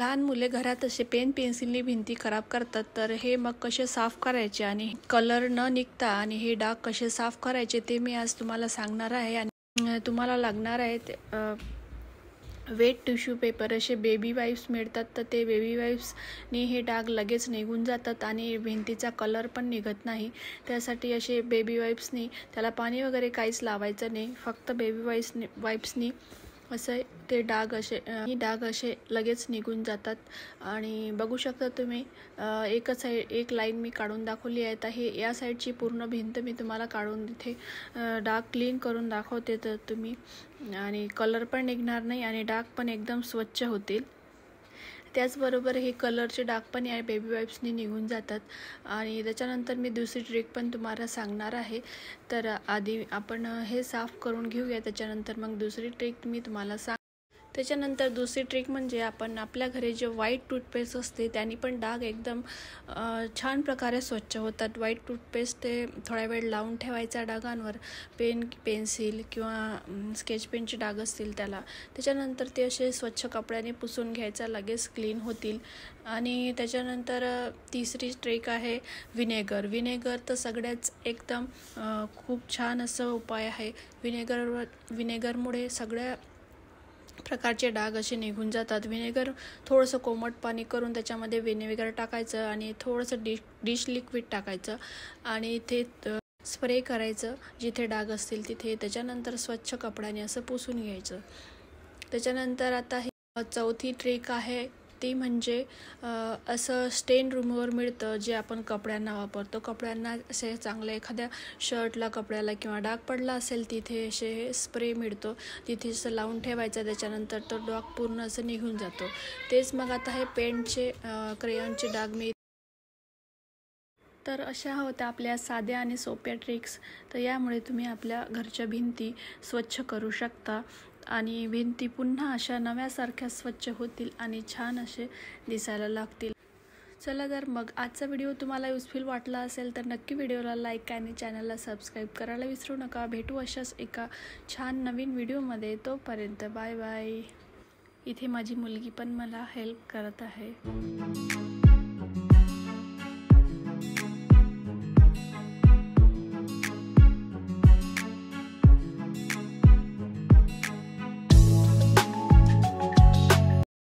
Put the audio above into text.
लहान मुले घरात असे पेन पेन्सिलने भिंती खराब करतात, तर हे मग कसे साफ करायचे आणि कलर न निघता आणि हे डाग कसे साफ करायचे ते मी आज तुम्हाला सांगणार आहे. आणि तुम्हाला लागणार आहेत वेट टिश्यू पेपर. असे बेबी वाईप्स मिळतात, तर ते बेबी वाईप्सनी हे डाग लगेच निघून जातात आणि भिंतीचा कलर पण निघत नाही. त्यासाठी असे बेबी वाईप्सनी त्याला पाणी वगैरे काहीच लावायचं नाही, फक्त बेबी वाईप्सनी असं ते डाग असे लगेच निघून जातात. आणि बघू शकता तुम्ही एक लाईन मी काढून दाखवली आहे. तर हे या साईडची पूर्ण भिंत मी तुम्हाला काढून इथे डाग क्लीन करून दाखवते, तर तुम्ही आणि कलर पण निघणार नाही आणि डाग पण एकदम स्वच्छ होतील. त्याचबरोबर हे कलरचे डाग पण या बेबी वाईप्सनी निघून जातात. आणि त्याच्यानंतर मी दुसरी ट्रिक पण तुम्हाला सांगणार आहे. तर आधी आपण हे साफ करून घेऊया, त्याच्यानंतर मग दुसरी ट्रिक मी तुम्हाला त्याच्यानंतर दुसरी ट्रिक म्हणजे आपण आपल्या घरी जे व्हाईट टूथपेस्ट असते त्याने पण डाग एकदम छान प्रकारे स्वच्छ होतात. व्हाईट टूथपेस्ट ते थोडा वेळ लावून ठेवायचा डागांवर, पेन्सिल किंवा स्केच पेनचे डाग असतील त्याला. त्याच्यानंतर ते असे स्वच्छ कपड्याने पुसून घ्यायचा, लगेच क्लीन होतील. आणि त्याच्यानंतर तिसरी ट्रिक आहे विनेगर तर सगळ्याच एकदम खूप छान असं उपाय आहे. विनेगरमुळे सगळ्या प्रकारचे डाग असे निघून जातात. थोडंसं कोमट पाणी करून त्याच्यामध्ये विनेगर टाकायचं आणि थोडंसं डिश लिक्विड टाकायचं आणि ते स्प्रे करायचं जिथे डाग असतील तिथे. त्याच्यानंतर स्वच्छ कपड्याने असं पुसून घ्यायचं. त्याच्यानंतर आता ही चौथी ट्रिक आहे, ती म्हणजे असं स्टेन रिमूव्हर मिळतं जे आपण कपड्यांना वापरतो. कपड्यांना असे चांगलं एखाद्या शर्टला, कपड्याला किंवा डाग पडला असेल तिथे असे स्प्रे मिळतो, तिथे असं लावून ठेवायचं. त्याच्यानंतर तो डाग पूर्ण असं निघून जातो. तेच मग आता हे पेंटचे क्रेयॉनचे डाग तर अशा होत्या आपल्या साध्या आणि सोप्या ट्रिक्स. तर यामुळे तुम्ही आपल्या घरच्या भिंती स्वच्छ करू शकता आणि भिंती पुन्हा अशा नव्यासारख्या स्वच्छ होतील आणि छान असे दिसायला लागतील. चला, तर मग आजचा व्हिडिओ तुम्हाला युजफुल वाटला असेल तर नक्की व्हिडिओला लाईक आणि चॅनलला सबस्क्राईब करायला विसरू नका. भेटू अशाच एका छान नवीन व्हिडिओमध्ये. तोपर्यंत बाय बाय. इथे माझी मुलगी पण मला हेल्प करत आहे.